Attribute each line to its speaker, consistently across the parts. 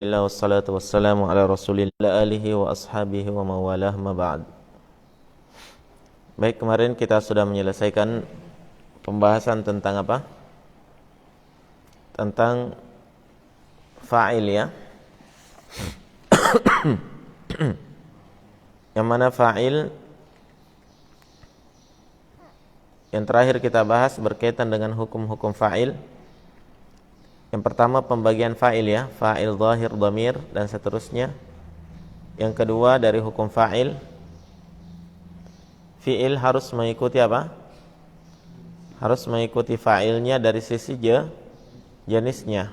Speaker 1: Alhamdulillah wassalatu wassalamu ala rasulillah alihi wa ashabihi wa mawalah ma ba'd. Baik, kemarin kita sudah menyelesaikan pembahasan tentang apa? Tentang fa'il ya. Yang mana fa'il yang terakhir kita bahas berkaitan dengan hukum-hukum fa'il. Yang pertama pembagian fa'il ya, fa'il zahir, dhamir dan seterusnya. Yang kedua dari hukum fa'il, fi'il harus mengikuti apa? Harus mengikuti fa'ilnya dari sisi jenisnya.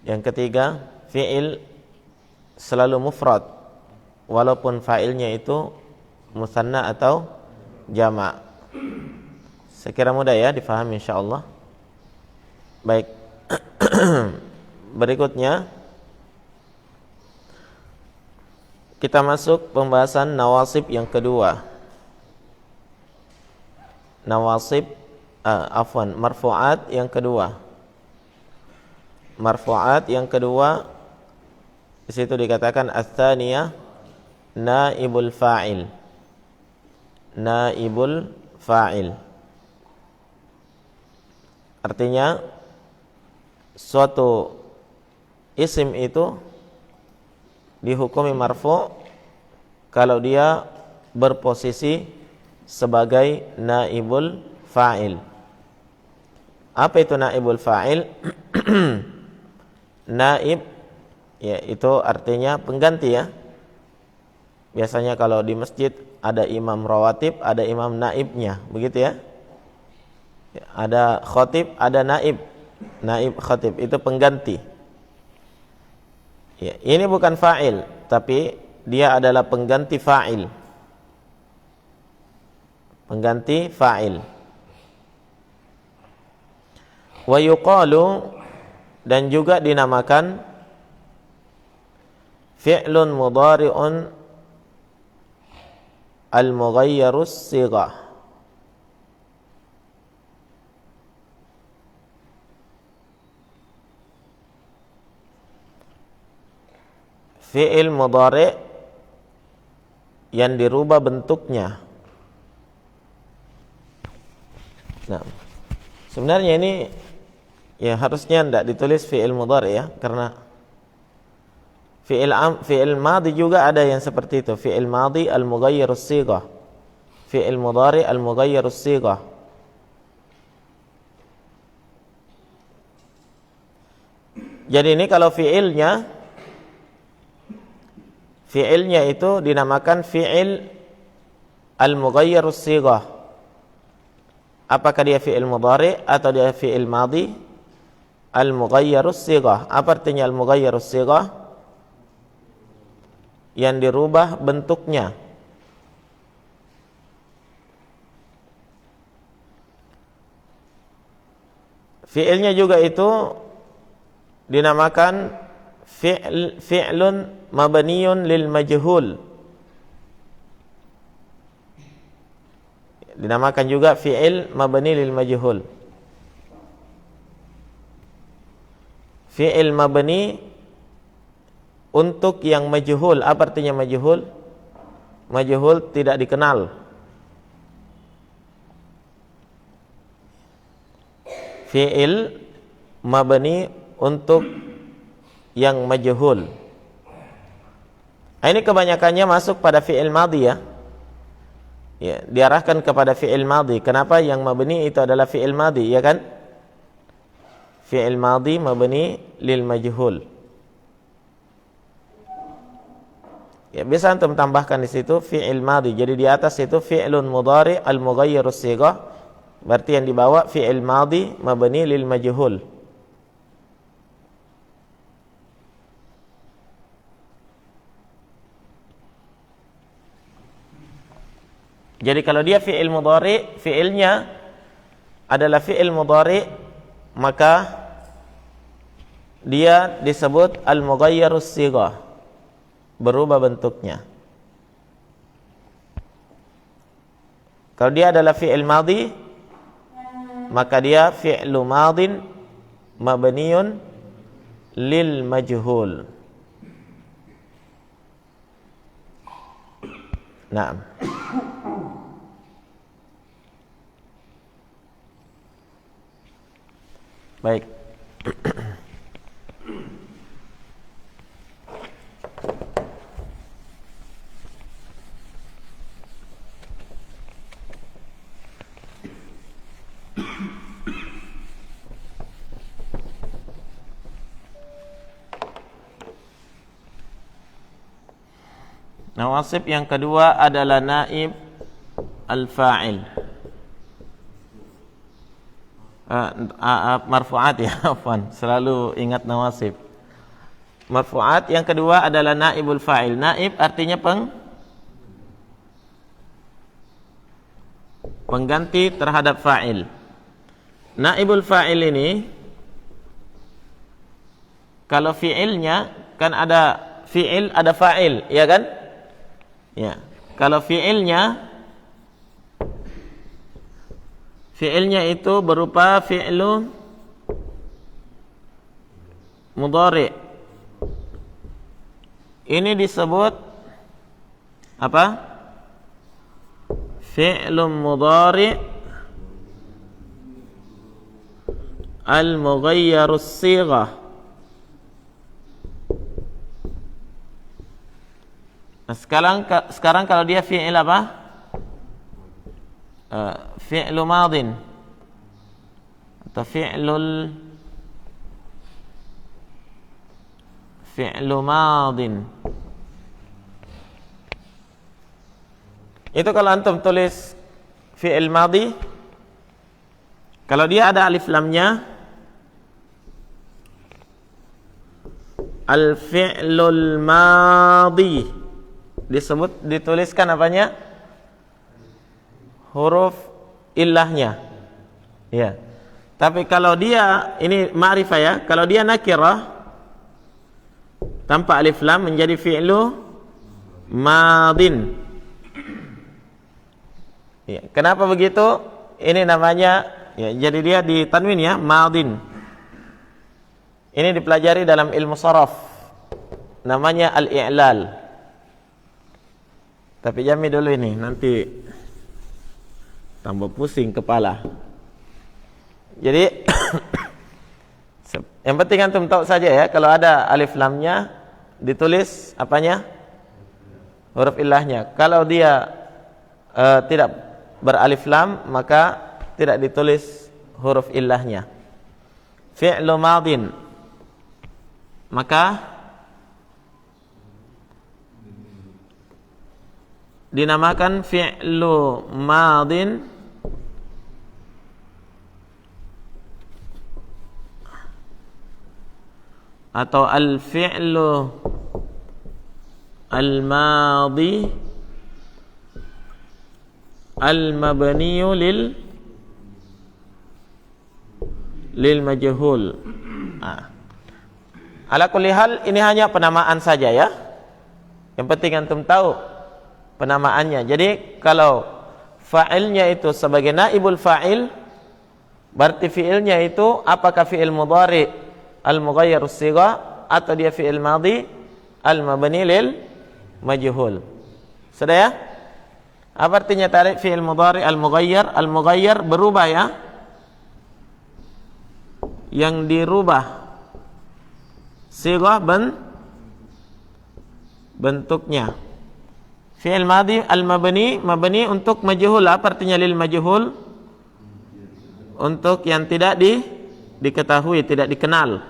Speaker 1: Yang ketiga, fi'il selalu mufrad walaupun fa'ilnya itu musanna atau jama'. Saya kira mudah ya difahami insyaallah. Baik. Berikutnya kita masuk pembahasan nawasib yang kedua. Nawasib marfu'at yang kedua. Marfu'at yang kedua di situ dikatakan ats-tsaniyah naibul fa'il. Naibul fa'il. Artinya suatu isim itu dihukumi marfu' kalau dia berposisi sebagai naibul fa'il. Apa itu naibul fa'il? Naib ya itu artinya pengganti ya. Biasanya kalau di masjid ada imam rawatib, ada imam naibnya, begitu ya. Ada khatib, ada naib. Naib khatib itu pengganti. Ya, ini bukan fa'il, tapi dia adalah pengganti fa'il. Pengganti fa'il. Wa yuqalu dan juga dinamakan fi'lun mudhari'un al-mughayyarus sighah. Fi'il mudhari' yang dirubah bentuknya. Nah, sebenarnya ini ya harusnya tidak ditulis fi'il mudhari' ya, karena fi'il madhi juga ada yang seperti itu. Fi'il madhi al-mughayyarus sighah. Fi'il mudhari' al-mughayyarus sighah. Jadi ini kalau fi'ilnya itu dinamakan fi'il al-mughayyarus sighah. Apakah dia fi'il mudhari' atau dia fi'il madhi? Al-mughayyarus sighah. Apa artinya al-mughayyarus sighah? Yang dirubah bentuknya. Fi'ilnya juga itu dinamakan fi'lun mabniyun lil majhul. Dinamakan juga fi'il mabni lil majhul. Fi'il mabni untuk yang majhul. Apa artinya majhul? Majhul tidak dikenal. Fi'il mabni untuk yang majhul. Ini kebanyakannya masuk pada fi'il madhi ya. Ya, diarahkan kepada fi'il madhi. Kenapa? Yang mabni itu adalah fi'il madhi, ya kan? Fi'il madhi mabni lil majhul. Ya, bisa antum tambahkan di situ fi'il madhi. Jadi di atas itu fi'lun mudhari' al-mughayyarus sighah. Berarti yang dibawa fi'il madhi mabni lil majhul. Jadi kalau dia fi'il mudhari', fi'ilnya adalah fi'il mudhari', maka dia disebut al-mughayyarus sighah, berubah bentuknya. Kalau dia adalah fi'il madhi, maka dia fi'lu madin mabniun lil majhul. Naam. Baik. Nawasib yang kedua adalah naib al-fa'il. Marfu'at ya, afwan. Selalu ingat nawasib. Marfu'at yang kedua adalah naibul fa'il. Naib artinya pengganti terhadap fa'il. Naibul fa'il ini kalau fi'ilnya kan ada fi'il, ada fa'il, ya kan? Ya. Kalau fi'ilnya itu berupa fi'lu mudhari'. Ini disebut apa? Fi'lu mudhari' al-mughayyarus sighah. Nah, sekarang kalau dia fi'il apa? Fi'lu madin atau fi'lu madin. Itu kalau antum tulis fi'il madhi, kalau dia ada alif lamnya, al-fi'lul madhi dituliskan apanya? Huruf illahnya. Ya. Tapi kalau dia ini ma'rifah ya, kalau dia nakirah tanpa alif lam menjadi fi'lu madin. Ya, kenapa begitu? Ini namanya ya, jadi dia di tanwin ya, madin. Ini dipelajari dalam ilmu sharaf. Namanya al-i'lal. Tapi jami dulu ini, nanti tambah pusing kepala. Jadi yang penting antum tahu saja ya, kalau ada alif lamnya ditulis apanya? Huruf illahnya. Kalau dia tidak beralif lam, maka tidak ditulis huruf illahnya. Fi'lu madin, maka dinamakan fi'lu madin atau al-fi'lu al-madhi al-mabniyu lil majhul. Ala kulli hal ini hanya penamaan saja ya. Yang penting antum tahu penamaannya. Jadi kalau fa'ilnya itu sebagai naibul fa'il, berarti fi'ilnya itu apakah fi'il mudhari al-mughayyarus sighah atau dia fi'il madhi al-mabni lil majhul. Sudah ya? Apa artinya tarik fi'il mudhari al-mughayyar? Al-mughayyar berubah ya. Yang dirubah sighah bentuknya. Fi'il madhi al-mabni, mabni untuk majhul. Apa artinya lil majhul? Untuk yang tidak diketahui, tidak dikenal.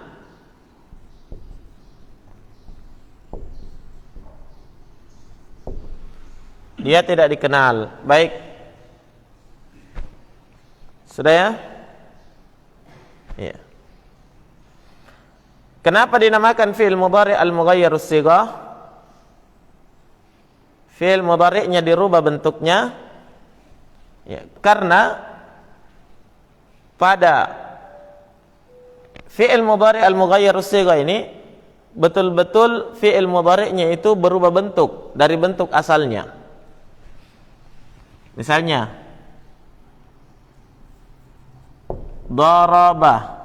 Speaker 1: Dia tidak dikenal. Baik. Sudah ya? Iya. Kenapa dinamakan fi'il mudhari al-mughayyarus sighah? Fi'il mudhari'nya dirubah bentuknya ya, karena pada fi'il mudhari' al-mughayyarus sighah ini betul-betul fi'il mudhari'nya itu berubah bentuk dari bentuk asalnya. Misalnya daraba,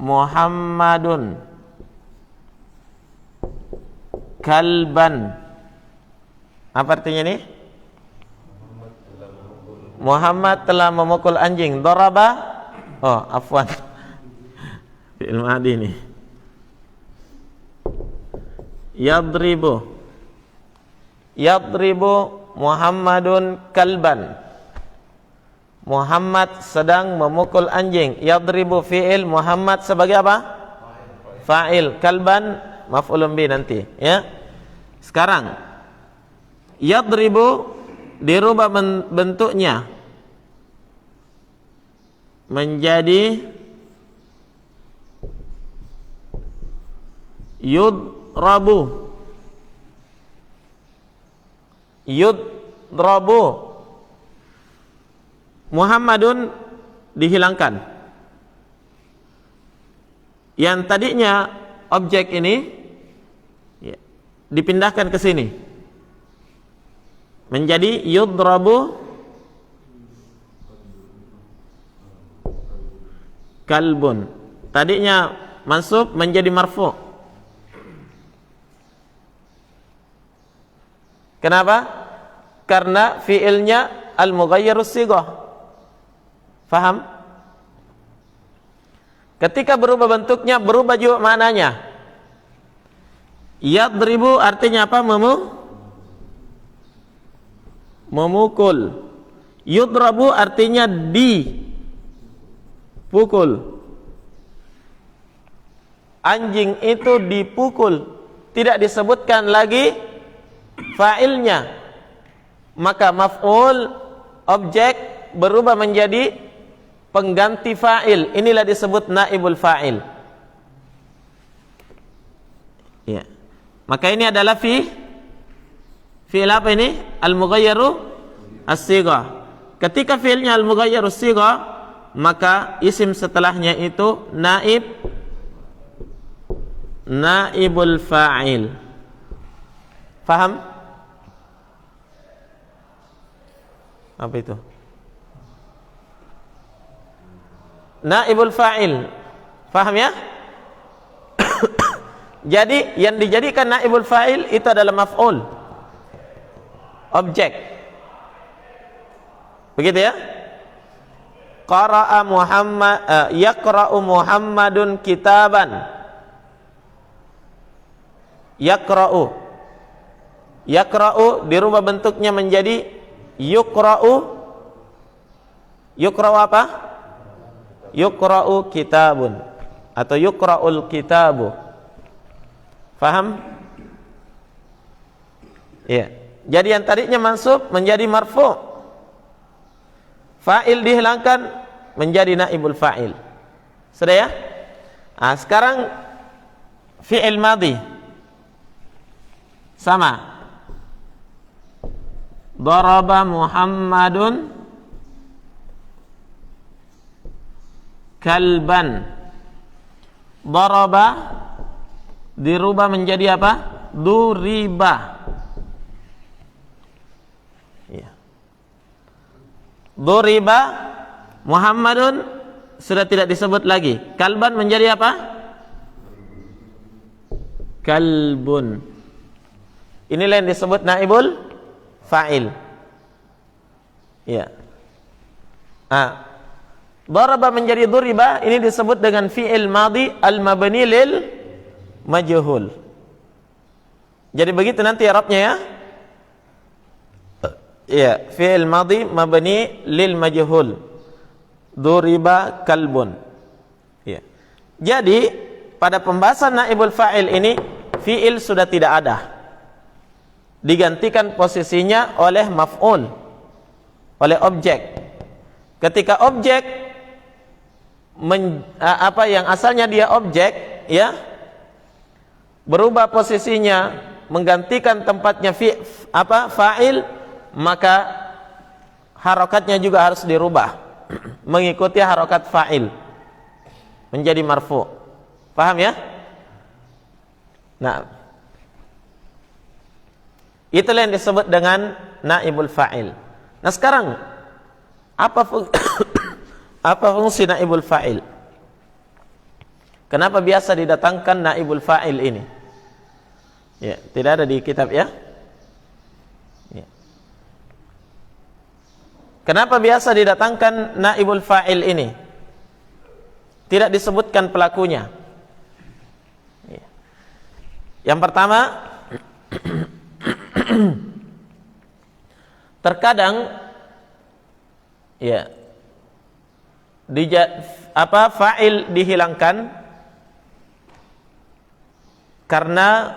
Speaker 1: Muhammadun kalban. Apa artinya ini? Muhammad telah memukul anjing. Daraba. Oh, afwan. Fi'il madhi ini. Yadribu. Yadribu Muhammadun kalban. Muhammad sedang memukul anjing. Yadribu fi'il, Muhammad sebagai apa? Fa'il. Kalban maf'ulun bi nanti, ya. Sekarang yadribu dirubah bentuknya menjadi yudrabu. Yudrabu. Muhammadun dihilangkan. Yang tadinya objek ini dipindahkan ke sini menjadi yudrabu kalbun. Tadinya mansub menjadi marfu. Kenapa? Karena fiilnya al-mughayyirus sighah. Faham? Ketika berubah bentuknya, berubah juga maknanya. Yadribu artinya apa? Memukul. Yudrabu artinya dipukul. Anjing itu dipukul, tidak disebutkan lagi fa'ilnya. Maka maf'ul, objek, berubah menjadi pengganti fa'il. Inilah disebut naibul fa'il. Ya. Maka ini adalah fi'il apa ini? Al-mughayyaru as-sighah. Ketika fi'ilnya al-mughayyaru as-sighah, maka isim setelahnya itu naibul fa'il. Faham? Apa itu? Naibul fa'il. Faham ya? Jadi yang dijadikan naibul fa'il itu adalah maf'ul, objek. Begitu ya? Qara'a Muhammad, yaqra'u Muhammadun kitaban. Yaqra'u. Yaqra'u dirubah bentuknya menjadi yuqra'u. Yuqra'u apa? Yuqra'u kitabun atau yuqra'ul kitabu. Faham? Ya. Jadi yang tadinya mansub menjadi marfu'. Fa'il dihilangkan menjadi naibul fa'il. Sudah ya? Nah, sekarang fi'il madhi sama. Daraba Muhammadun kalban. Daraba dirubah menjadi apa? Duriba. Ya. Duriba Muhammadun sudah tidak disebut lagi. Kalban menjadi apa? Kalbun. Inilah yang disebut naibul fa'il. Ya. Daraba menjadi duriba, ini disebut dengan fi'il madhi al-mabni lil majhul. Jadi begitu nanti i'rabnya ya. Ya, fi'il madhi mabni lil majhul. Duriba kalbun. Ya. Jadi pada pembahasan naibul fa'il ini fi'il sudah tidak ada. Digantikan posisinya oleh maf'ul, oleh objek. Ketika objek yang asalnya dia objek, ya, berubah posisinya menggantikan tempatnya fa'il, maka harokatnya juga harus dirubah mengikuti harokat fa'il menjadi marfu'. Paham ya? Nah, itulah yang disebut dengan naibul fa'il. Nah, sekarang apa fungsi naibul fa'il? Kenapa biasa didatangkan naibul fa'il ini? Ya, tidak ada di kitab ya. Ya. Kenapa biasa didatangkan naibul fa'il ini? Tidak disebutkan pelakunya. Ya. Yang pertama, terkadang ya fa'il dihilangkan karena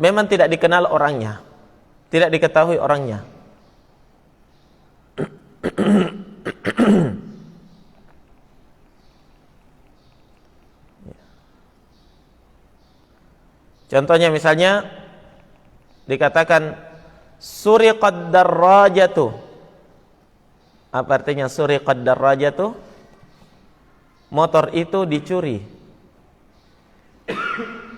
Speaker 1: memang tidak dikenal orangnya, tidak diketahui orangnya. Contohnya misalnya dikatakan suriqad darrajatu. Apa artinya suriqad darrajatu? Motor itu dicuri.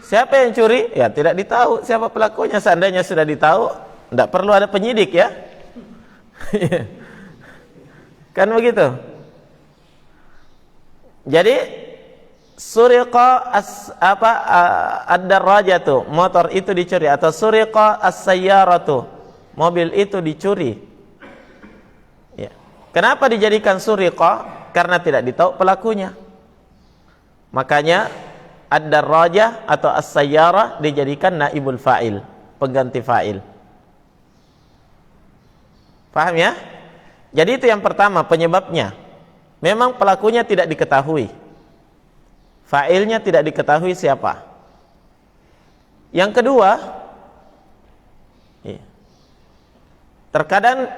Speaker 1: Siapa yang curi? Ya tidak ditahu siapa pelakunya. Seandainya sudah ditahu, tidak perlu ada penyidik ya. Kan begitu. Jadi suriqa ad-darrajatu, motor itu dicuri, atau suriqa as-sayyaratu, mobil itu dicuri. Ya. Kenapa dijadikan suriqa? Karena tidak ditahu pelakunya. Makanya ad-darrajah atau as-sayyarah dijadikan naibul fa'il, pengganti fa'il. Paham ya? Jadi itu yang pertama penyebabnya. Memang pelakunya tidak diketahui. Fa'ilnya tidak diketahui siapa. Yang kedua, terkadang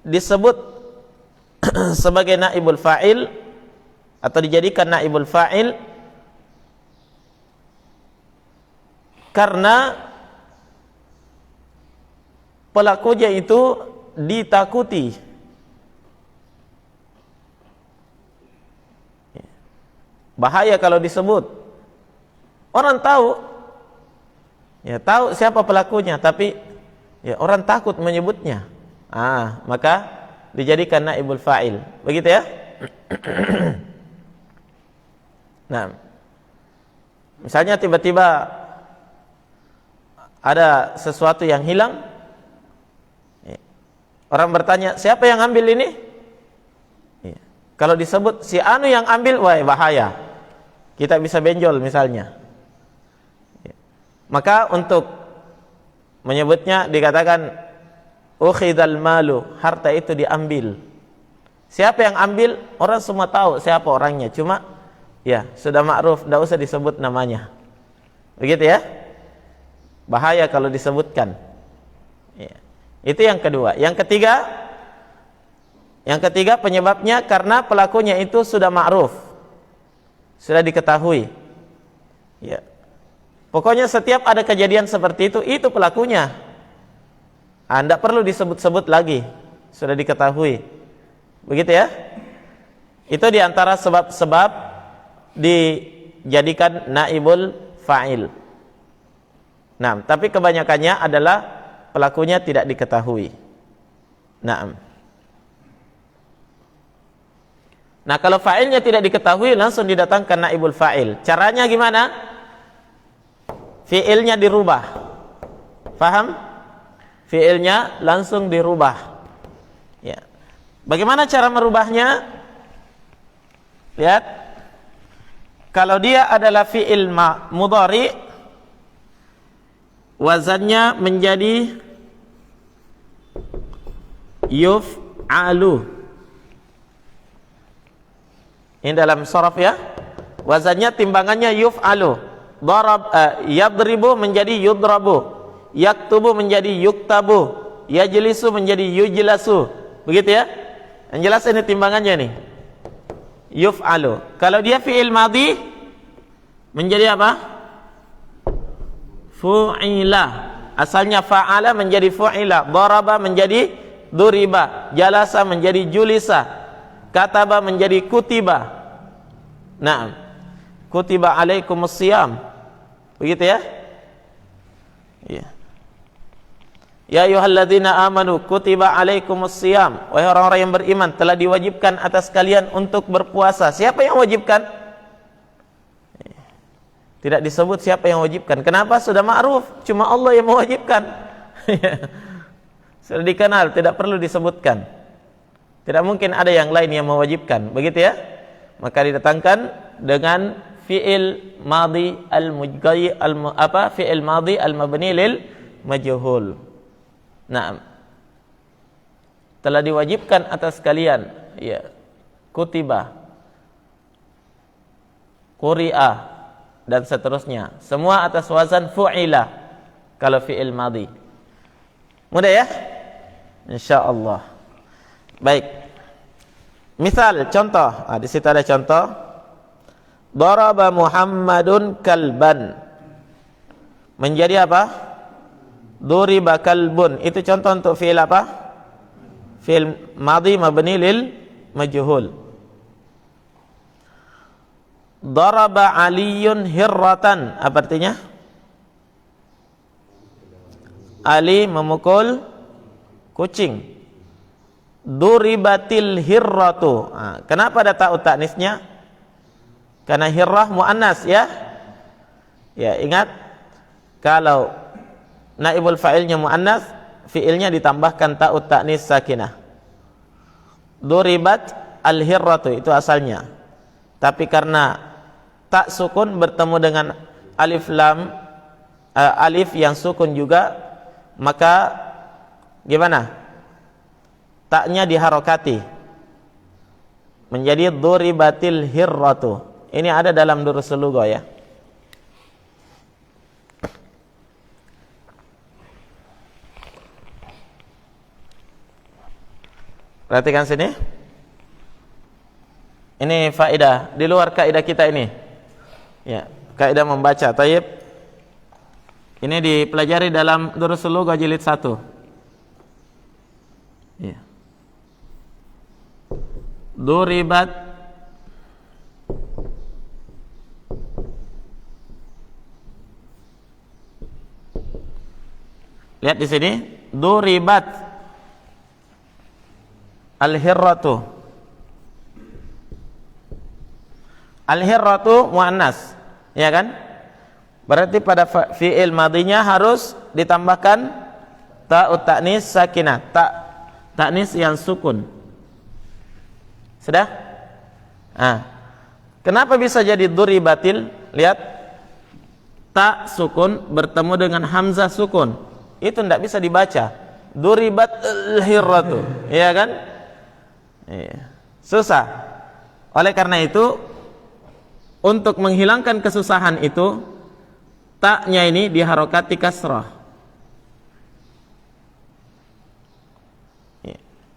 Speaker 1: disebut sebagai naibul fa'il atau dijadikan naibul fa'il karena pelakunya itu ditakuti. Bahaya kalau disebut. Orang tahu, ya tahu siapa pelakunya, tapi ya orang takut menyebutnya. Maka dijadikan naibul fa'il. Begitu ya? Nah, misalnya tiba-tiba ada sesuatu yang hilang, orang bertanya, siapa yang ambil ini? Kalau disebut si anu yang ambil, wah bahaya, kita bisa benjol misalnya. Maka untuk menyebutnya dikatakan ukhidal malu, harta itu diambil. Siapa yang ambil? Orang semua tahu siapa orangnya, cuma ya sudah ma'ruf, tidak usah disebut namanya. Begitu ya? Bahaya kalau disebutkan. Ya. Itu yang kedua. Yang ketiga penyebabnya karena pelakunya itu sudah ma'ruf, sudah diketahui. Ya. Pokoknya setiap ada kejadian seperti itu pelakunya. Tidak perlu disebut-sebut lagi, sudah diketahui. Begitu ya? Itu diantara sebab-sebab dijadikan naibul fa'il. Nah, tapi kebanyakannya adalah pelakunya tidak diketahui. Nah, kalau fa'ilnya tidak diketahui langsung didatangkan naibul fa'il. Caranya gimana? Fi'ilnya dirubah. Paham? Fi'ilnya langsung dirubah. Ya. Bagaimana cara merubahnya? Lihat. Kalau dia adalah fi'il mudhari, wazannya menjadi yuf'alu. Ini dalam sharaf ya. Wazannya timbangannya yuf'alu. Yadribu menjadi yudrabu. Yaktubu menjadi yuktabu. Yajlisu menjadi yujlasu. Begitu ya? Yang jelas ini timbangannya nih. Yuf'alu. Kalau dia fi'il madhi menjadi apa? Fu'ila. Asalnya fa'ala menjadi fu'ila, daraba menjadi duriba, jalasa menjadi julisa, kataba menjadi kutiba. Naam. Kutiba alaikumus siyam. Begitu ya? Iya. Ya ayyuhalladzina amanu kutiba alaikumusiyam. Wahai orang-orang yang beriman, telah diwajibkan atas kalian untuk berpuasa. Siapa yang wajibkan? Tidak disebut siapa yang wajibkan. Kenapa? Sudah ma'ruf, cuma Allah yang mewajibkan. Sudah dikenal, tidak perlu disebutkan. Tidak mungkin ada yang lain yang mewajibkan. Begitu ya? Maka didatangkan dengan fi'il madhi al-mujghayyir fi'il madhi al-mabni lil majhul. Nah, telah diwajibkan atas kalian, ya, kutiba, quri'a, dan seterusnya. Semua atas wazan fu'ila kalau fi'il madhi. Mudah ya? Insyaallah. Baik. Misal, contoh. Di situ ada contoh. Daraba Muhammadun kalban. Menjadi apa? Duriba kalbun. Itu contoh untuk fi'il apa? Fi'il madhi mabni lil majhul. Daraba Aliyun hirratan. Apa artinya? Ali memukul kucing. Duribatil hirratu. Kenapa ada ta'u ta'nisnya? Karena hirrah muannas ya. Ya, ingat kalau naibul fa'ilnya muannas, fi'ilnya ditambahkan ta'u ta'nis sakinah. Duribat al-hirratu itu asalnya. Tapi karena tak sukun bertemu dengan alif lam, alif yang sukun juga, maka gimana? Taknya diharokati menjadi duribatil hirratu. Ini ada dalam durusul lugha ya. Perhatikan sini. Ini faedah di luar kaidah kita ini. Ya, kaidah membaca. Tayyib. Ini dipelajari dalam durusul lugha jilid 1. Ya. Duribat lihat di sini, duribat al-hirratu. Al-hirratu muannas, ya kan? Berarti pada fi'il madhinya harus ditambahkan ta'ut ta'nis sakinah, ta'nis yang sukun. Sudah? Kenapa bisa jadi duribatil? Lihat, ta sukun bertemu dengan hamzah sukun. Itu tidak bisa dibaca. Duribat al-hirratu, ya kan? Iya. Susah. Oleh karena itu, untuk menghilangkan kesusahan itu, taknya ini diharokati kasrah.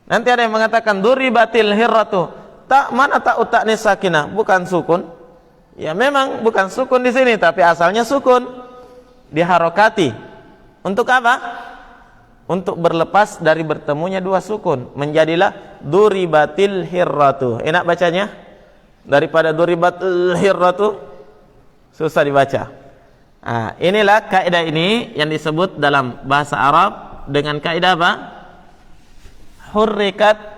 Speaker 1: Nanti ada yang mengatakan duribatil hirratu. Tak, mana ta'ut ta'nis sakinah? Bukan sukun. Ya memang bukan sukun di sini, tapi asalnya sukun. Diharokati. Untuk apa? Untuk berlepas dari bertemunya dua sukun. Menjadilah duribatil hirratu. Enak bacanya? Daripada duribatil hirratu susah dibaca. Inilah kaidah ini yang disebut dalam bahasa Arab dengan kaidah apa? Hurrikat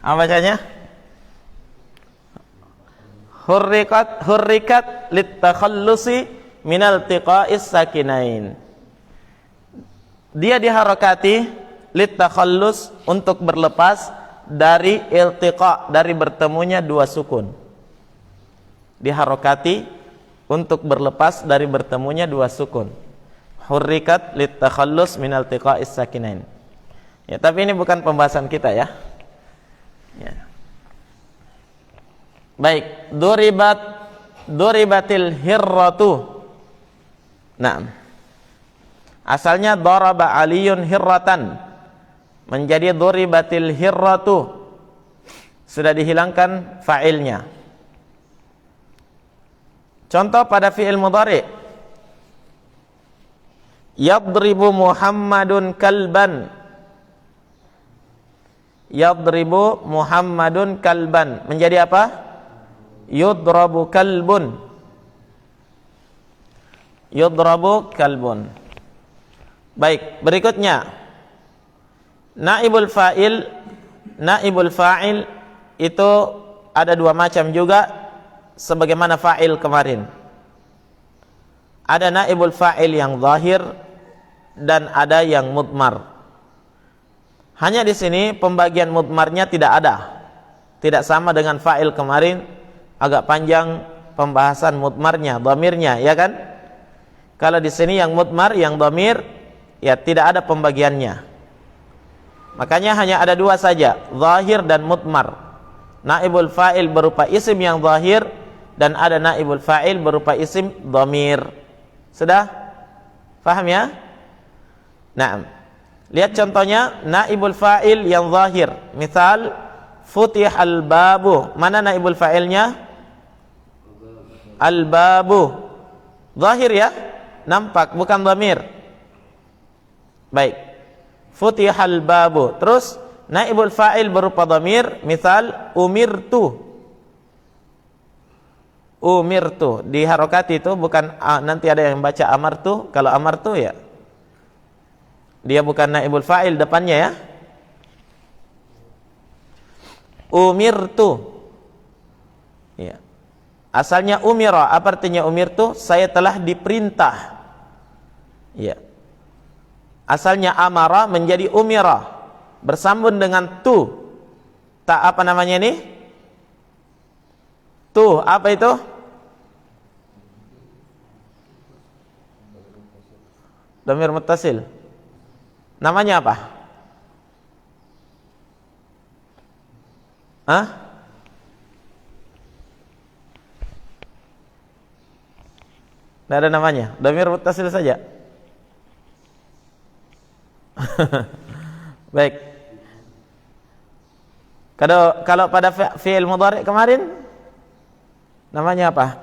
Speaker 1: apa bacanya? Hurrikat litakhallusi minal tiqa'is sakinain. Dia diharokati litakhallus untuk berlepas dari iltiqa, dari bertemunya dua sukun. Diharokati untuk berlepas dari bertemunya dua sukun. Hurrikat litakhallus minal tiqa'is sakinain. Ya, tapi ini bukan pembahasan kita ya. Ya. Baik, duribatil hirratu. Nah, Asalnya daraba Aliyun hirratan, menjadi duribatil hirratu, sudah dihilangkan fa'ilnya. Contoh pada fi'il mudhari, yadribu Muhammadun kalban. Yadribu Muhammadun kalban, menjadi apa? Yudrabu kalbun. Yudrabu kalbun. Baik, berikutnya naibul fa'il. Naibul fa'il itu ada dua macam juga, sebagaimana fa'il kemarin. Ada naibul fa'il yang zahir dan ada yang mudmar. Hanya di sini pembagian mudmarnya tidak ada. Tidak sama dengan fa'il kemarin, agak panjang pembahasan mudmarnya, dhamirnya, ya kan? Kalau di sini yang mudmar, yang dhamir, ya tidak ada pembagiannya. Makanya hanya ada dua saja, zahir dan mudmar. Naibul fa'il berupa isim yang zahir, dan ada naibul fa'il berupa isim dhamir. Sudah? Paham ya? Nah, lihat contohnya naibul fa'il yang zahir. Misal futihal babu. Mana naibul fa'ilnya? Al-babu. Zahir ya? Nampak, bukan dhamir. Baik. Futihal babu. Terus naibul fa'il berupa dhamir. Misal umirtu. Umirtu. Di harokati itu bukan nanti ada yang baca amartu. Kalau amartu ya, dia bukan naibul fa'il depannya ya. Umirtu. Ya. Asalnya umira. Apa artinya umirtu? Saya telah diperintah. Ya. Asalnya amara menjadi umira, bersambung dengan tu. Tak apa namanya ini? Tu, apa itu? Dhamir muttasil. Namanya apa? Hah? Tidak ada namanya. Dhamir muttasil saja. Baik. Kalau pada fi'il mudhari kemarin namanya apa?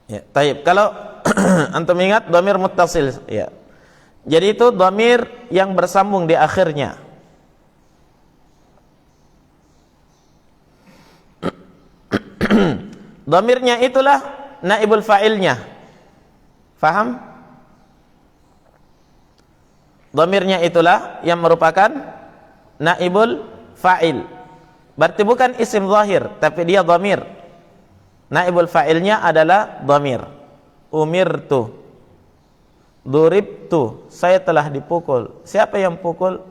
Speaker 1: Ya, taib. Kalau antum ingat dhamir muttasil, ya. Jadi itu dhamir yang bersambung di akhirnya. Dhamirnya itulah naibul fa'ilnya. Faham? Dhamirnya itulah yang merupakan naibul fa'il. Berarti bukan isim zahir, tapi dia dhamir. Naibul fa'ilnya adalah dhamir. Umirtu, duribtu, saya telah dipukul. Siapa yang pukul?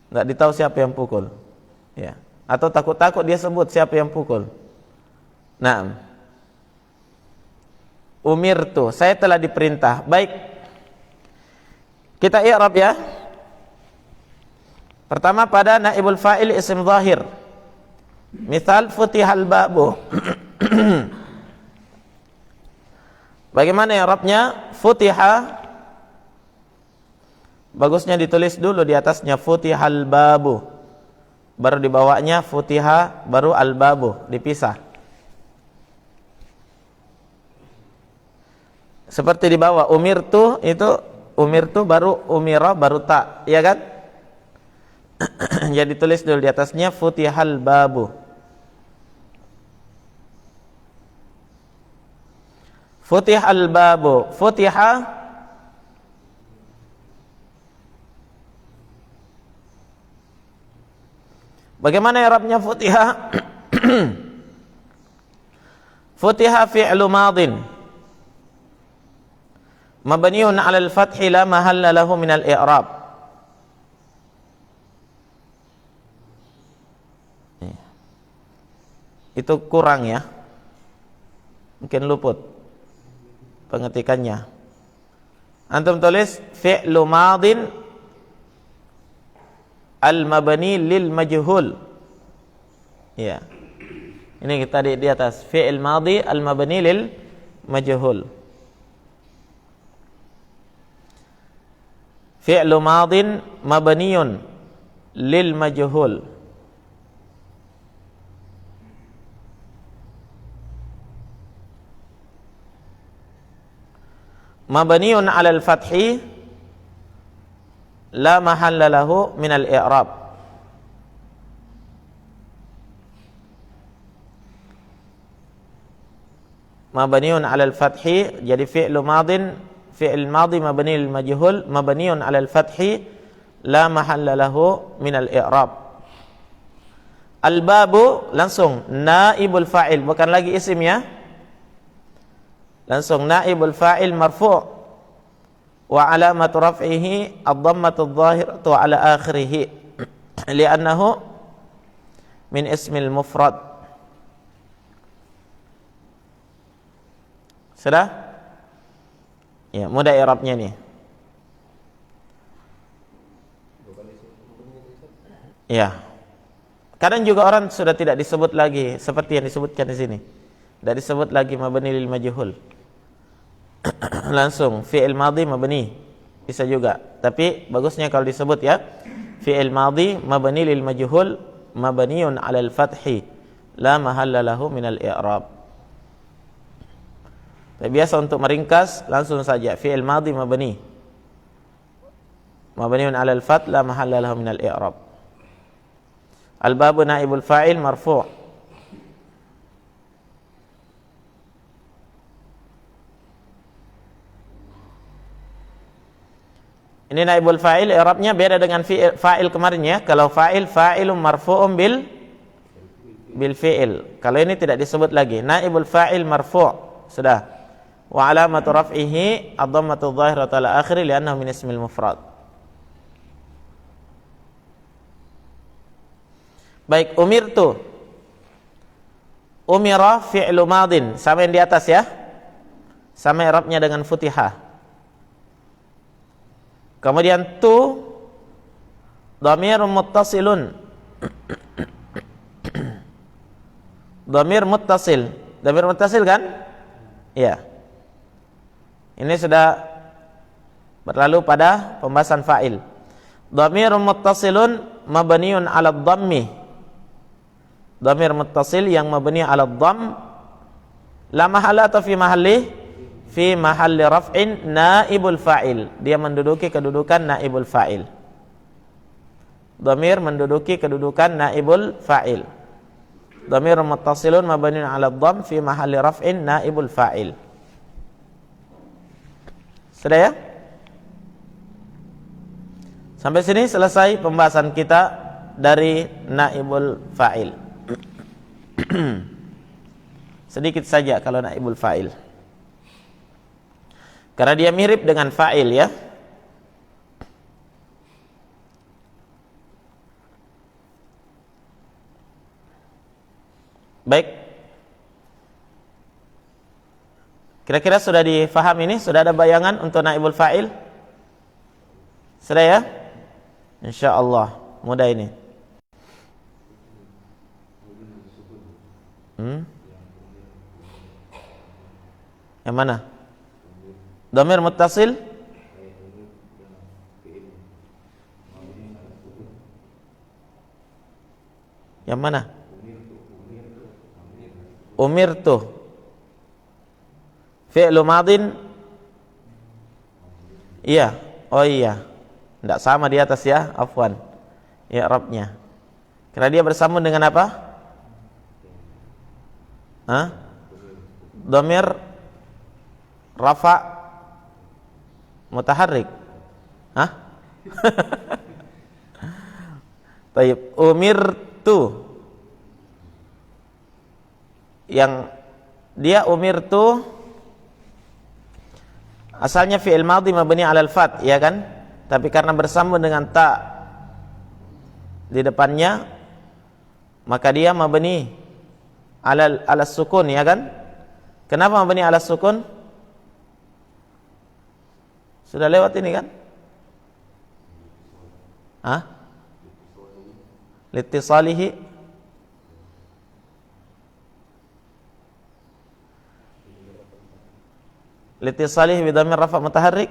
Speaker 1: Enggak ditahu siapa yang pukul. Ya. Atau takut-takut dia sebut siapa yang pukul. Nah, umirtu, saya telah diperintah. Baik, kita i'rab ya. Pertama pada naibul fa'il isim zahir. Misal futihal babu. Bagaimana i'rabnya? Futiha, bagusnya ditulis dulu di atasnya futihal babu, baru dibawanya futiha, baru al babu, dipisah. Seperti di bawah umirtu, itu umirtu baru umira baru ta, ya kan? Jadi tulis dulu di atasnya futihal babu. Futihal babu. Futiha bagaimana i'rabnya futiha? Futiha fi'lu madin mabniun 'ala al-fathi la mahalla lahu min al-i'rab. Itu kurang ya. Mungkin luput pengetikannya. Antum tulis fi'lu madin al-mabni lil majhul. Ya. Ini kita di atas fi'il madhi al-mabni lil majhul. Fi'lu madhin mabniyun lil majhul. Mabniyun 'ala al-fathi la mahalla lahu min al-i'rab. Mabniun 'ala al-fathi, jadi fi'lu madhin, fi'il madhi mabni lil majhul, mabniun 'ala al-fathi la mahalla lahu min al-i'rab. Al-babu langsung naibul fa'il, bukan lagi isim ya. Langsung naibul fa'il marfu' wa 'alamatu raf'ihi ad-dhammatu adh-dhahiratu 'ala akhirih li'annahu min ismil mufrad. Sudah? Ya, mudah i'rabnya nih. Ya. Kadang juga orang sudah tidak disebut lagi seperti yang disebutkan di sini. Tidak disebut lagi mabni lil majhul. Langsung fi'il madhi mabni. Bisa juga. Tapi bagusnya kalau disebut ya. Fi'il madhi mabni lil majhul mabniun 'ala al-fathi la mahalla lahu min al-i'rab. Tapi biasa untuk meringkas langsung saja fi'il madhi mabni. Mabniun 'ala al-fath la mahalla lahu min al-i'rab. Al-babu naibul fa'il marfu'. Ini naibul fa'il i'rabnya beda dengan fa'il kemarin ya. Kalau fa'ilum marfu'un bil fi'il. Kalau ini tidak disebut lagi. Naibul fa'il marfu'. Sudah. Wa 'alamatu raf'ihi ad-dhammatu adh-dhahiratu 'ala akhirih li'annahu min ismil mufrad. Baik, umirtu. Umira fi'lu madin, sama yang di atas ya. Sama i'rabnya dengan futihah. Kemudian tu dhamir muttasilun. Dhamir muttasil. Dhamir muttasil kan? Iya. Ini sudah berlalu pada pembahasan fa'il. Dhamir muttasilun mabniun 'ala dhammi. Dhamir muttasil yang mabni 'ala dhamm la mahalla atau fi mahalli? Fi mahalli raf'in naibul fa'il. Dia menduduki kedudukan naibul fa'il. Dhamir menduduki kedudukan naibul fa'il. Dhamir muttasilun mabniun 'ala dhamm fi mahalli raf'in naibul fa'il. Sudah ya? Sampai sini selesai pembahasan kita dari naibul fa'il. Sedikit saja kalau naibul fa'il. Karena dia mirip dengan fa'il ya. Baik. Kira-kira sudah difaham ini? Sudah ada bayangan untuk naibul fa'il? Sudah ya? Insyaallah mudah ini. Yang mana? Dhamir muttasil? Yang mana? Umirtu. Fi'lu madin. Iya. Oh iya. Tidak sama di atas ya. Afwan. Ya i'rabnya. Karena dia bersambung dengan apa? Hah? Dhamir rafa mutaharrik. Hah? Baik, umirtu. Yang dia umirtu asalnya fi'il madhi mabni 'ala al-fath, ya kan? Tapi karena bersambung dengan ta di depannya, maka dia mabni 'ala sukun, ya kan? Kenapa mabni 'ala sukun? Sudah lewat ini kan? Litisalihi litisalihi bi dhamir rafa' mutaharrik?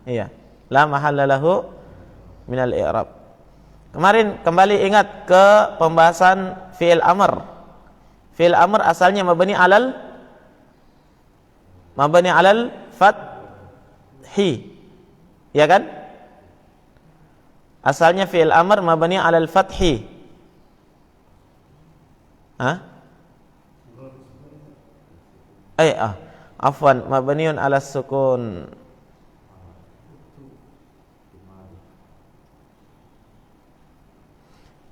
Speaker 1: Iya. La mahalla lahu minal i'rab. Kemarin kembali ingat ke pembahasan fi'il amr. Fi'il amr asalnya mabni alal fathi. Ya kan? Asalnya fi'il amr mabni alal fathi. Afwan, mabniun ala sukun.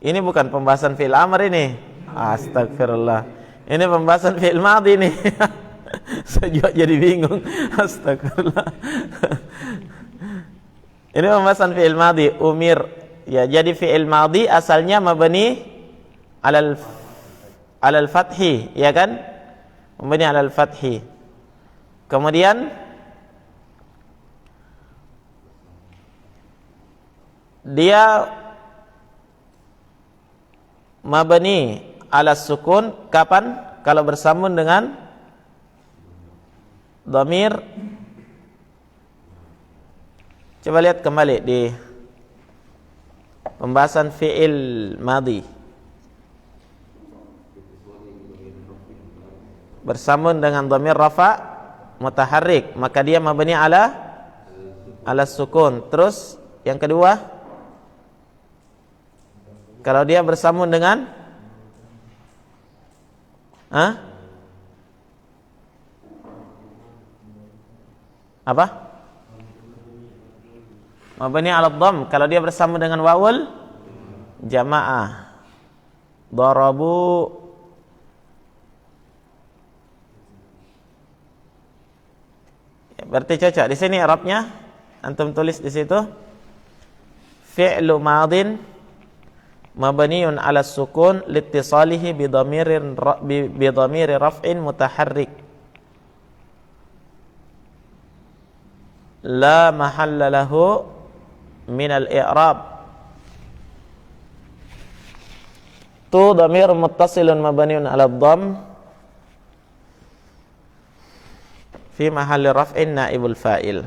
Speaker 1: Ini bukan pembahasan fi'il amr ini. Astagfirullah. Ini pembahasan fi'il madhi nih. Saya juga jadi bingung. Astagfirullah. Ini pembahasan fi'il madhi, umir. Ya, jadi fi'il madhi asalnya mabni alal fathi, ya kan? Mabni alal fathi. Kemudian dia mabni ala sukun kapan? Kalau bersambung dengan dhamir. Coba lihat kembali di pembahasan fi'il madhi. Bersambung dengan dhamir rafa' mutaharrik, maka dia mabni ala sukun. Terus yang kedua, kalau dia bersambung dengan apa? Mabni ala dhamm. Kalau dia bersambung dengan wawul jamaah. Darabu. Ya, berarti cocok. Di sini i'rabnya antum tulis di situ. Fi'lu madin mabniun ala sukun liittisalihi bi dhamiri raf'in mutaharrik. La mahalla lahu minal i'rab. Tu dhamir muttasilun mabniun ala dhamm fi mahalli raf'in naibul fa'il.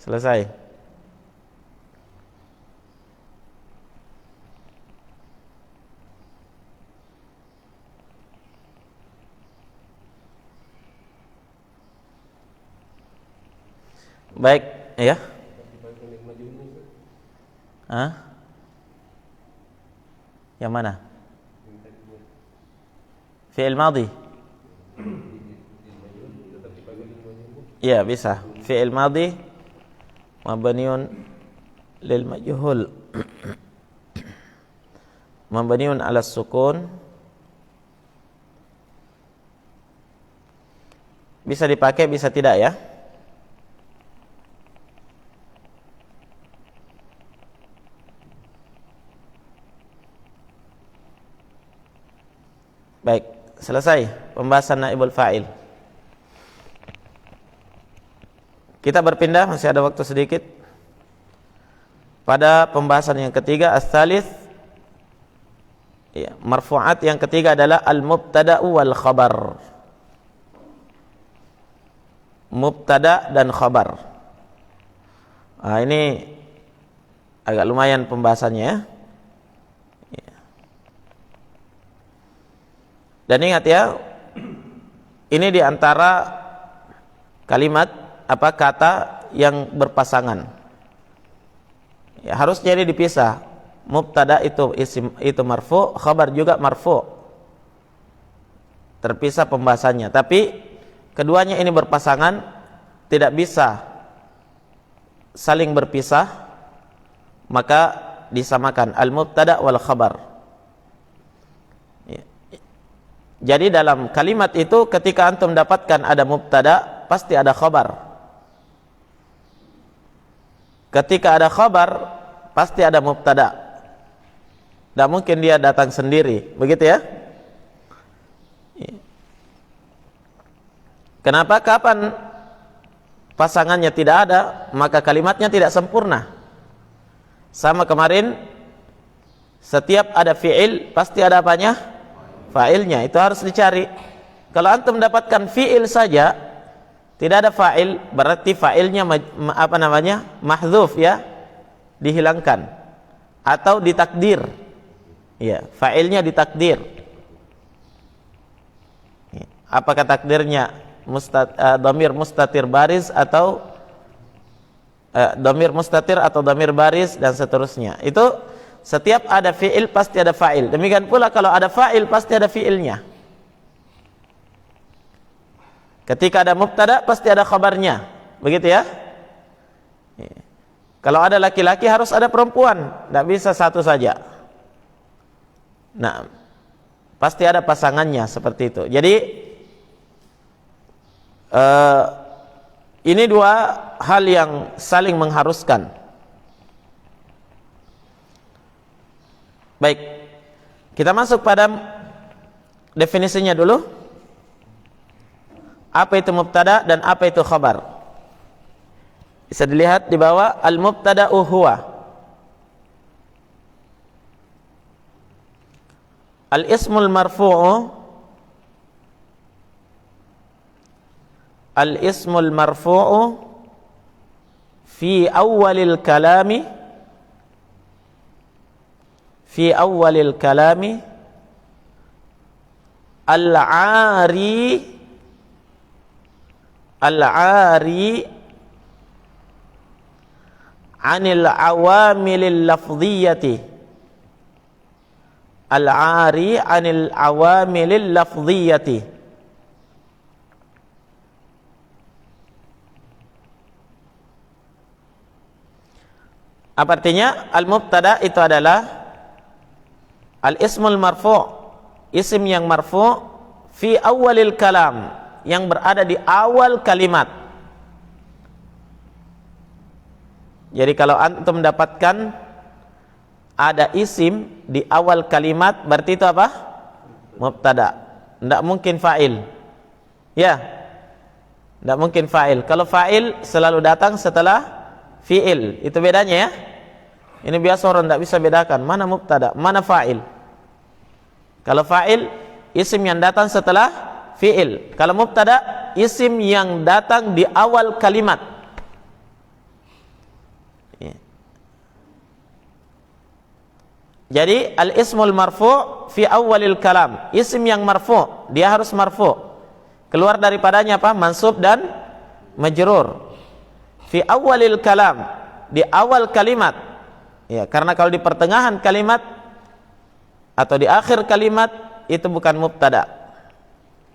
Speaker 1: Selesai. Baik, ya. Yang mana? Fi'il madhi. Ya, bisa. Fi'il madhi mabniun lil majhul. Mabniun ala sukun. Bisa dipakai, bisa tidak, ya. Baik, selesai pembahasan naibul fa'il. Kita berpindah, masih ada waktu sedikit, pada pembahasan yang ketiga, as-tsalits. Ya, marfu'at yang ketiga adalah al-mubtada'u wal khabar. Mubtada dan khabar. Nah, ini agak lumayan pembahasannya, ya. Dan ingat, ya, ini diantara kalimat kata yang berpasangan. Ya, harus jadi dipisah. Mubtada itu marfu, khabar juga marfu. Terpisah pembahasannya. Tapi keduanya ini berpasangan, tidak bisa saling berpisah, maka disamakan al-mubtada wal khabar. Jadi dalam kalimat itu ketika antum dapatkan ada mubtada, pasti ada khabar. Ketika ada khabar, pasti ada mubtada. Tidak mungkin dia datang sendiri, begitu, ya. Kenapa? Kapan pasangannya tidak ada, maka kalimatnya tidak sempurna. Sama kemarin, setiap ada fi'il pasti ada apanya? Fa'ilnya. Itu harus dicari. Kalau antum mendapatkan fi'il saja, tidak ada fa'il, berarti fa'ilnya mahdzuf ya, dihilangkan atau ditakdir. Ya, fa'ilnya ditakdir. Apakah takdirnya dhamir mustatir baris atau dhamir mustatir atau dhamir baris dan seterusnya. Itu setiap ada fi'il pasti ada fa'il. Demikian pula kalau ada fa'il pasti ada fi'ilnya. Ketika ada mubtada pasti ada khabarnya. Begitu ya? Kalau ada laki-laki harus ada perempuan, tidak bisa satu saja. Nah, pasti ada pasangannya seperti itu. Jadi ini dua hal yang saling mengharuskan. Baik, kita masuk pada definisinya dulu. Apa itu mubtada dan apa itu khabar? Bisa dilihat di bawah, al-mubtada'u huwa al-ismul marfu'u al-ismul marfu'u fi awwalil kalami al-'ari anil awamilil lafdhiyati al-'ari anil awamilil lafdhiyati. Apa artinya? Al-mubtada itu adalah al-ismul marfu', isim yang marfu' fi awalil kalam, yang berada di awal kalimat. Jadi kalau antum mendapatkan ada isim di awal kalimat, berarti itu apa? Mubtada. Tidak mungkin fa'il. Ya, tidak mungkin fa'il. Kalau fa'il selalu datang setelah fi'il, itu bedanya ya. Ini biasa orang tidak bisa bedakan mana mubtada, mana fa'il. Kalau fa'il, isim yang datang setelah fi'il. Kalau mubtada, isim yang datang di awal kalimat. Jadi al-ismul marfu' fi awalil kalam, isim yang marfu', dia harus marfu'. Keluar daripadanya apa? Mansub dan majrur. Fi awalil kalam, di awal kalimat. Ya, karena kalau di pertengahan kalimat atau di akhir kalimat itu bukan mubtada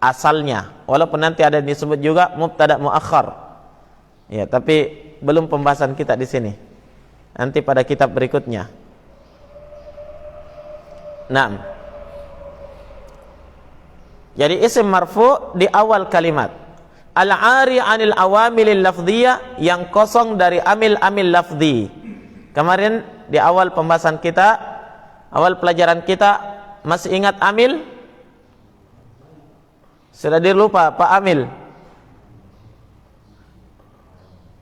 Speaker 1: asalnya, walaupun nanti ada disebut juga mubtada muakhar. Ya, tapi belum pembahasan kita di sini. Nanti pada kitab berikutnya. Naam. Jadi isim marfu di awal kalimat. Al-'ari 'anil awamilil lafdhiyah, yang kosong dari amil-amil lafdhi. Kemarin di awal pembahasan kita, awal pelajaran kita, masih ingat amil? Sudah dilupa Pak Amil?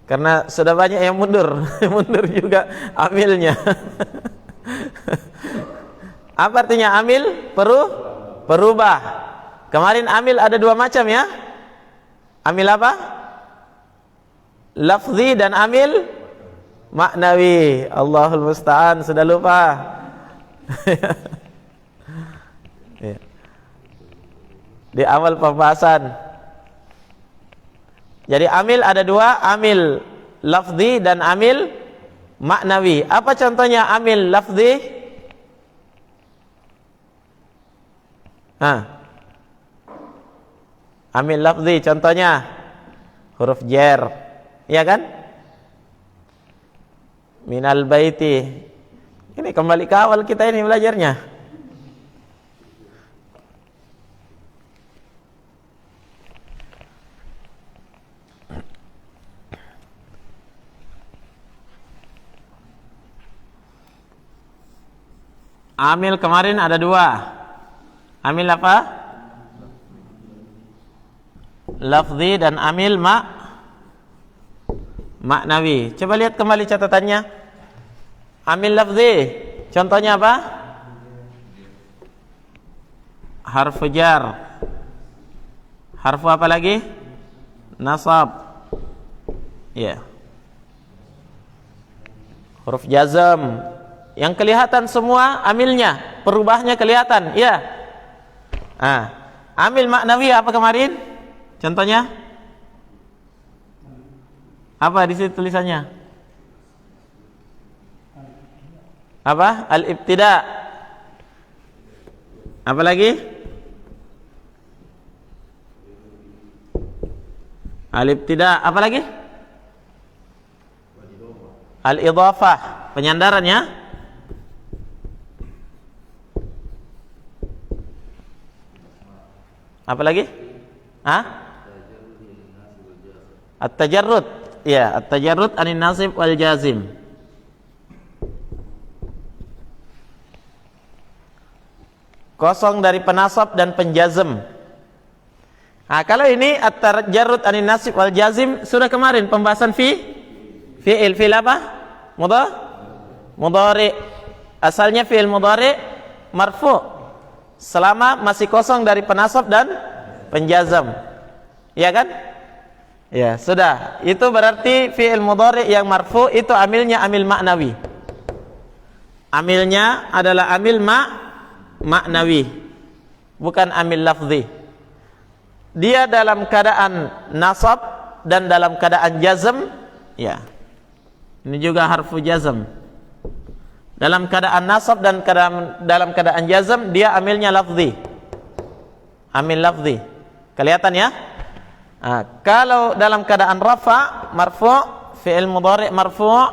Speaker 1: Karena sudah banyak yang mundur. Mundur juga amilnya. Apa artinya amil? Perubah. Kemarin amil ada dua macam ya. Amil apa? Lafzi dan amil maknawi. Allahul musta'an, sudah lupa. Di awal pembahasan. Jadi amil ada dua, amil lafzi dan amil maknawi. Apa contohnya amil lafzi? Amil lafzi contohnya huruf jar, ya kan? Minal baiti. Ini kembali ke awal kita ini belajarnya. Amil kemarin ada dua. Amil apa? Lafzi dan amil maknawi. Coba lihat kembali catatannya. Amil lafzi, contohnya apa? Harfu jar. Harfu apa lagi? Nasab. Ya. Huruf jazm. Yang kelihatan semua amilnya, perubahnya kelihatan, ya. Amil maknawi apa kemarin? Contohnya? Apa di situ tulisannya? Apa? Al-ibtida. Apa lagi? Al-ibtida. Apa lagi? Al-idhafah. Penyandarannya? Apa lagi? At-tajarrud. Ya, at-tajarrud anin nasib wal jazim. Kosong dari penasab dan penjazm. Kalau ini at-tajarrud anin nasib wal jazim sudah kemarin pembahasan fi'il apa? Mudhari. Asalnya fi'il mudhari marfu' selama masih kosong dari penasab dan penjazm. Ya kan? Ya, sudah. Itu berarti fi'il mudhari yang marfu itu amilnya amil maknawi. Amilnya adalah amil maknawi, bukan amil lafzi. Dia dalam keadaan nasab dan dalam keadaan jazm, ya. Ini juga harfu jazm. Dalam keadaan nasab dan dalam keadaan jazm dia amilnya lafzi. Amil lafzi. Kelihatan ya? Kalau dalam keadaan rafa marfu' fi'il mudhari' marfu'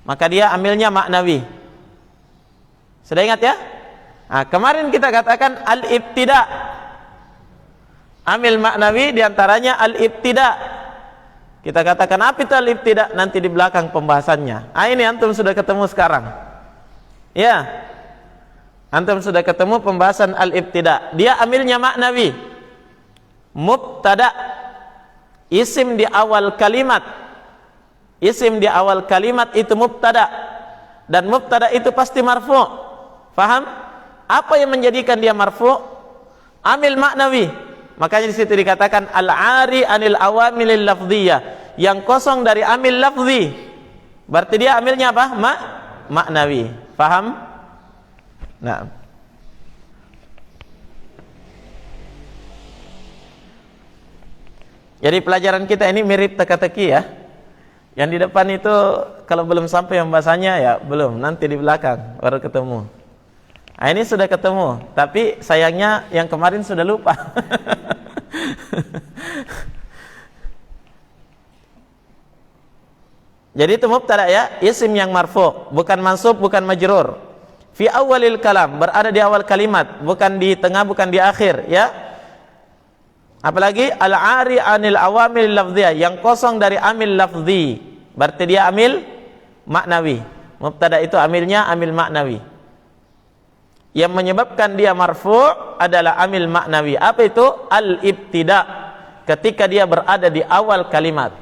Speaker 1: maka dia amilnya maknawi. Sudah ingat ya? Kemarin kita katakan al-ibtida. Amil maknawi diantaranya al-ibtida. Kita katakan apa itu al-ibtida nanti di belakang pembahasannya. Ini antum sudah ketemu sekarang. Ya. Antum sudah ketemu pembahasan al-ibtida. Dia amilnya maknawi. Mubtada. Isim di awal kalimat. Isim di awal kalimat itu mubtada. Dan mubtada itu pasti marfu'. Faham? Apa yang menjadikan dia marfu'? Amil maknawi. Makanya di situ dikatakan al-ari anil awamilil lafdhiyah, yang kosong dari amil lafzi. Berarti dia amilnya apa? Maknawi. Faham? Nah. Jadi pelajaran kita ini mirip teka-teki ya. Yang di depan itu kalau belum sampai pembahasannya ya belum, nanti di belakang baru ketemu. Ini sudah ketemu, tapi sayangnya yang kemarin sudah lupa. Jadi itu mubtada ya, isim yang marfu', bukan mansub, bukan majrur. Fi awalil kalam, berada di awal kalimat, bukan di tengah, bukan di akhir, ya. Apalagi al-ari anil awamil lafdhiyah, yang kosong dari amil lafzi. Berarti dia amil maknawi. Mubtada itu amilnya amil maknawi. Yang menyebabkan dia marfu' adalah amil maknawi. Apa itu? Al-ibtida. Ketika dia berada di awal kalimat.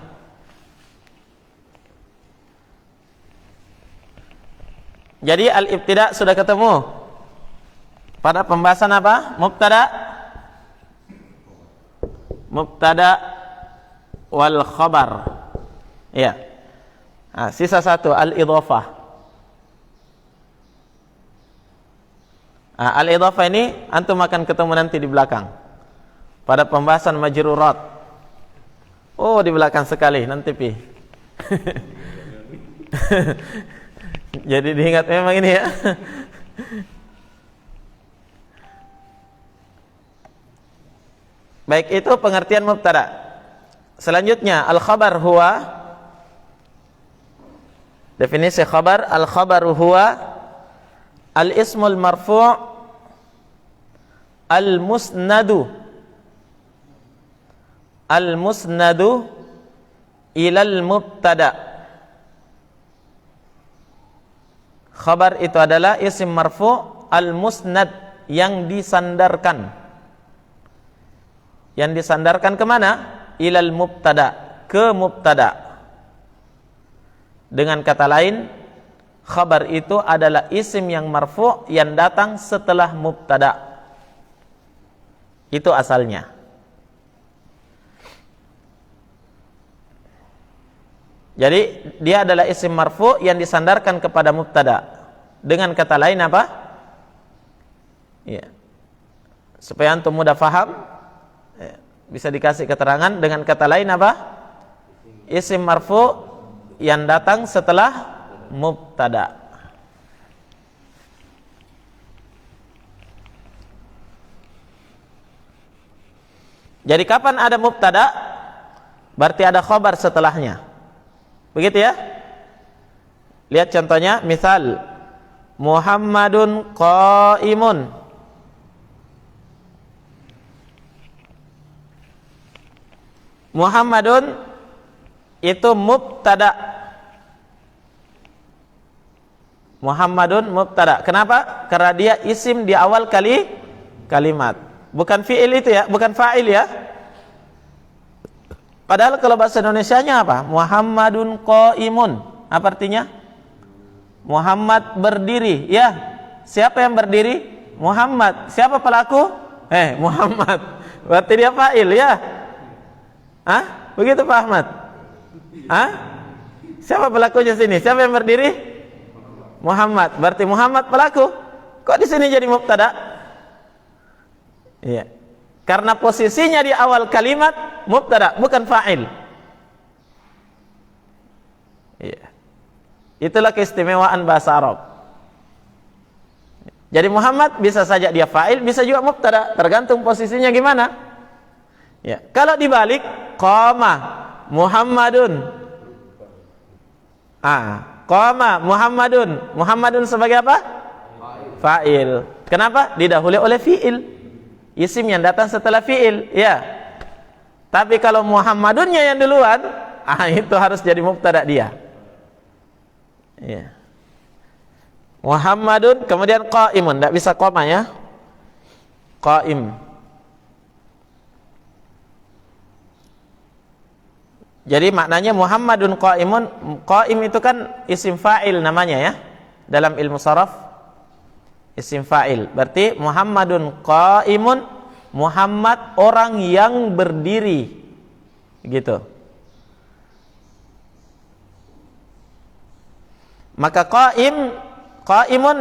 Speaker 1: Jadi al-ibtida sudah ketemu. Pada pembahasan apa? Mubtada wal khabar. Ya. Sisa satu al-idhafah. Al-idhafah ini antum akan ketemu nanti di belakang pada pembahasan majrurat. Oh, di belakang sekali nanti pi. Jadi diingat memang ini ya. Baik, itu pengertian mubtada. Selanjutnya al-khabar huwa, definisi khabar, al-khabaru huwa al-ismul marfu' al-musnadu ilal mubtada. Khabar itu adalah isim marfu' al-musnad, yang disandarkan. Yang disandarkan kemana? Ilal mubtada, ke mubtada. Dengan kata lain, khabar itu adalah isim yang marfu' yang datang setelah mubtada. Itu asalnya. Jadi dia adalah isim marfu yang disandarkan kepada mubtada. Dengan kata lain apa? Ya. Supaya antum mudah faham, ya, bisa dikasih keterangan dengan kata lain apa? Isim marfu yang datang setelah mubtada. Jadi kapan ada mubtada? Berarti ada khabar setelahnya. Begitu ya? Lihat contohnya, misal Muhammadun qaimun. Muhammadun itu mubtada. Muhammadun mubtada. Kenapa? Karena dia isim di awal kalimat. Bukan fi'il itu ya, bukan fa'il ya. Padahal kalau bahasa Indonesianya apa? Muhammadun qaimun. Apa artinya? Muhammad berdiri. Ya. Siapa yang berdiri? Muhammad. Siapa pelaku? Muhammad. Berarti dia fa'il ya. Hah? Begitu Pak Ahmad? Hah? Siapa pelakunya sini? Siapa yang berdiri? Muhammad. Berarti Muhammad pelaku. Kok di sini jadi mubtada? Iya. Karena posisinya di awal kalimat mubtada, bukan fa'il. Iya. Itulah keistimewaan bahasa Arab. Jadi Muhammad bisa saja dia fa'il, bisa juga mubtada, tergantung posisinya gimana. Ya. Kalau dibalik, qama Muhammadun. Qama Muhammadun. Muhammadun sebagai apa? Fa'il. Kenapa? Didahului oleh fi'il. Isim yang datang setelah fi'il, ya. Tapi kalau Muhammadunnya yang duluan, itu harus jadi mubtada dia. Ya. Muhammadun kemudian qaimun, enggak bisa koma ya. Qaim. Jadi maknanya Muhammadun qaimun, qaim itu kan isim fa'il namanya ya. Dalam ilmu sharaf isim fa'il. Berarti Muhammadun qaimun, Muhammad orang yang berdiri. Gitu. Maka qaimun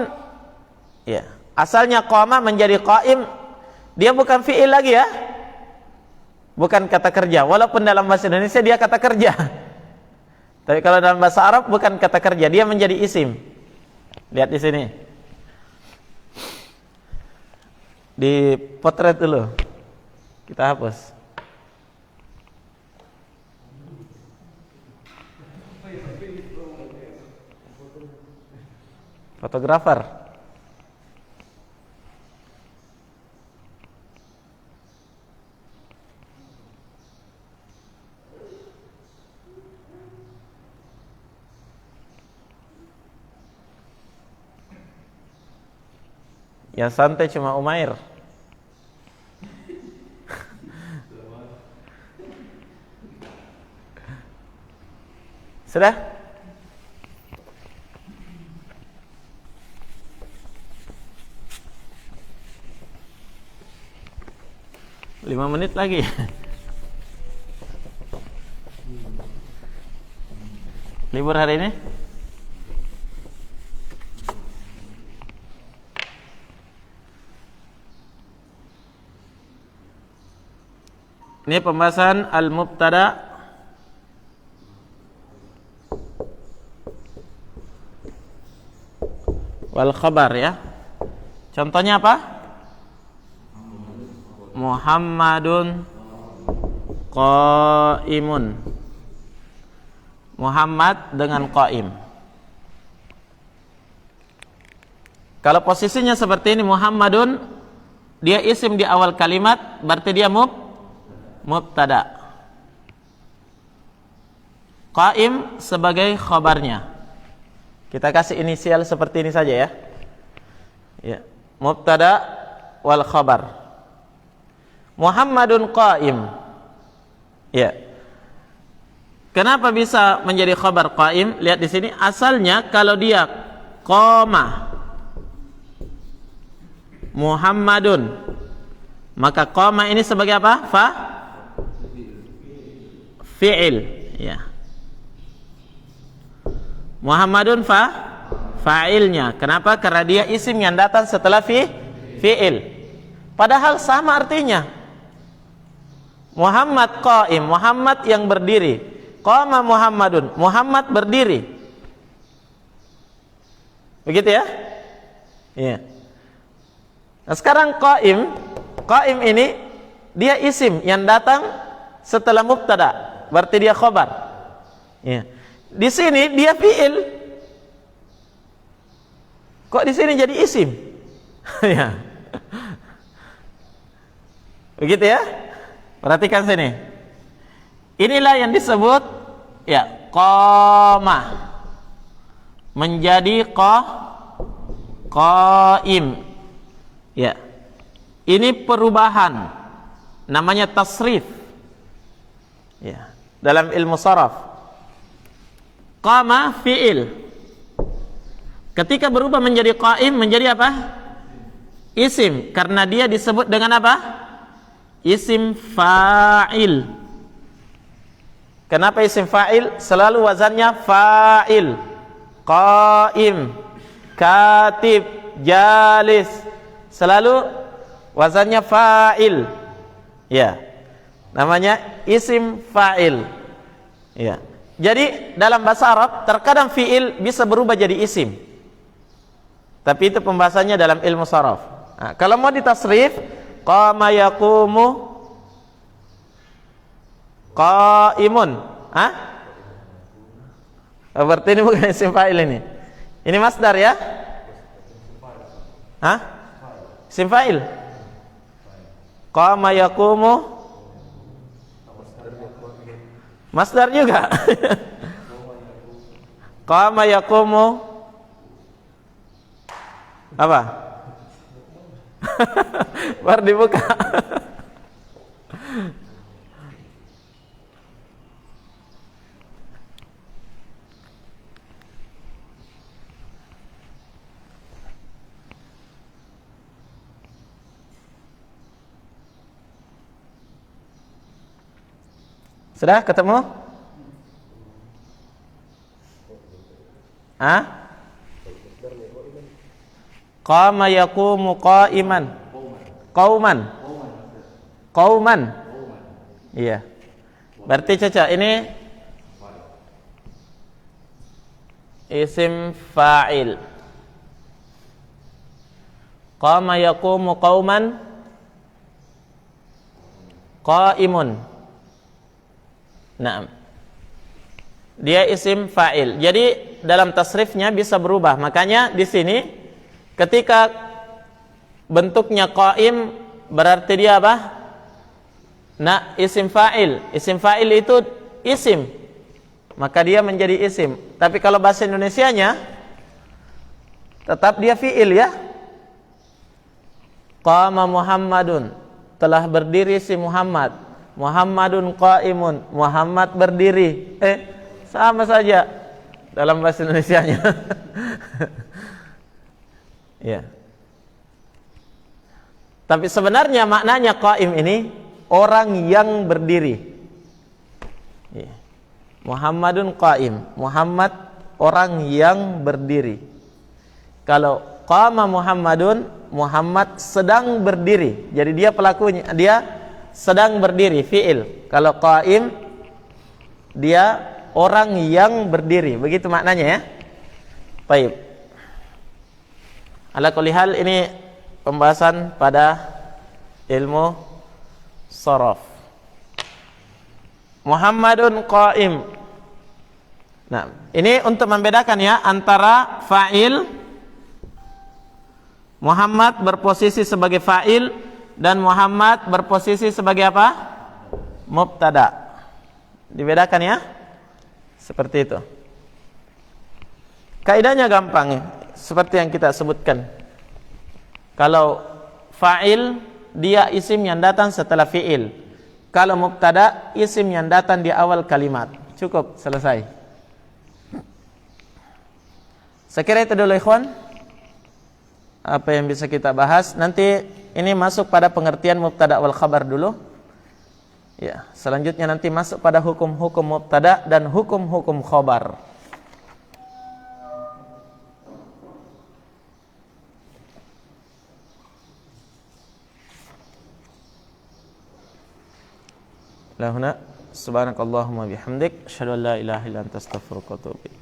Speaker 1: ya, asalnya qama menjadi qaim, dia bukan fi'il lagi ya. Bukan kata kerja, walaupun dalam bahasa Indonesia dia kata kerja. Tapi kalau dalam bahasa Arab bukan kata kerja, dia menjadi isim. Lihat di sini. Di potret dulu. Kita hapus. Fotografer. Yang santai cuma Umair. Sudah? Lima menit lagi. Libur hari ini? Ini pembahasan al-mubtada wal khabar ya. Contohnya apa? Muhammadun qaimun. Muhammad dengan qaim. Kalau posisinya seperti ini, Muhammadun dia isim di awal kalimat, berarti dia mubtada. Qaim sebagai khabarnya. Kita kasih inisial seperti ini saja ya. Ya, mubtada wal khabar. Muhammadun qaim. Ya. Kenapa bisa menjadi khabar qaim? Lihat di sini, asalnya kalau dia qama Muhammadun, Maka qama ini sebagai apa? Fi'il, ya. Muhammadun fa'ilnya. Kenapa? Karena dia isim yang datang setelah fi'il. Padahal sama artinya. Muhammad qa'im, Muhammad yang berdiri. Qama Muhammadun, Muhammad berdiri. Begitu ya? Iya. Nah, sekarang qa'im ini dia isim yang datang setelah mubtada, berarti dia khobar. Iya. Di sini dia fi'il. Kok di sini jadi isim? Ya. Begitu ya? Perhatikan sini. Inilah yang disebut ya qama, menjadi qaim. Ya. Ini perubahan, namanya tasrif. Ya. Dalam ilmu sharaf. Qama fi'il. Ketika berubah menjadi qaim, menjadi apa? Isim, karena dia disebut dengan apa? Isim fa'il. Kenapa isim fa'il? Selalu wazannya fa'il. Qaim, katib, jalis. Selalu wazannya fa'il. Ya. Namanya isim fa'il. Ya. Jadi dalam bahasa Arab terkadang fi'il bisa berubah jadi isim. Tapi itu pembahasannya dalam ilmu sharaf. Nah, kalau mau ditasrif, qama yaqumu qaimun. Hah? Berarti ini bukan isim fa'il ini. Ini masdar ya? Hah? Isim fa'il. Qama yaqumu masdar juga. Qama yaqumu apa? Baru dibuka. Sudah ketemu? Hah? Qama yaqumu qaiman. Qauman. Iya. Berarti cocok ini isim fa'il. Qama yaqumu qauman qaimun. Naam. Dia isim fa'il. Jadi dalam tasrifnya bisa berubah. Makanya di sini ketika bentuknya qaim berarti dia apa? Nah, isim fa'il. Isim fa'il itu isim. Maka dia menjadi isim. Tapi kalau bahasa Indonesianya tetap dia fi'il ya. Qama Muhammadun. Telah berdiri si Muhammad. Muhammadun qaimun, Muhammad berdiri. Sama saja dalam bahasa Indonesianya. Ya. Tapi sebenarnya maknanya qaim ini orang yang berdiri. Ya. Muhammadun qaim, Muhammad orang yang berdiri. Kalau qama Muhammadun, Muhammad sedang berdiri. Jadi dia pelakunya, dia sedang berdiri, fi'il. Kalau qaim dia orang yang berdiri. Begitu maknanya ya. Baik. Ala kulli hal ini pembahasan pada ilmu sharaf. Muhammadun qaim. Nah, ini untuk membedakan ya antara fa'il, Muhammad berposisi sebagai fa'il, dan Muhammad berposisi sebagai apa? Mubtada. Dibedakan ya? Seperti itu. Kaidahnya gampang, seperti yang kita sebutkan. Kalau fa'il, dia isim yang datang setelah fi'il. Kalau mubtada, isim yang datang di awal kalimat. Cukup, selesai. Saya kira itu dulu ikhwan. apa yang bisa kita bahas. Nanti ini masuk pada pengertian mubtada wal khabar dulu. Ya, selanjutnya nanti masuk pada hukum-hukum mubtada dan hukum-hukum khabar. Lahuna subhanakallahumma bihamdik asyhadu an la ilaha illa anta astaghfiruka wa atubu ilaik.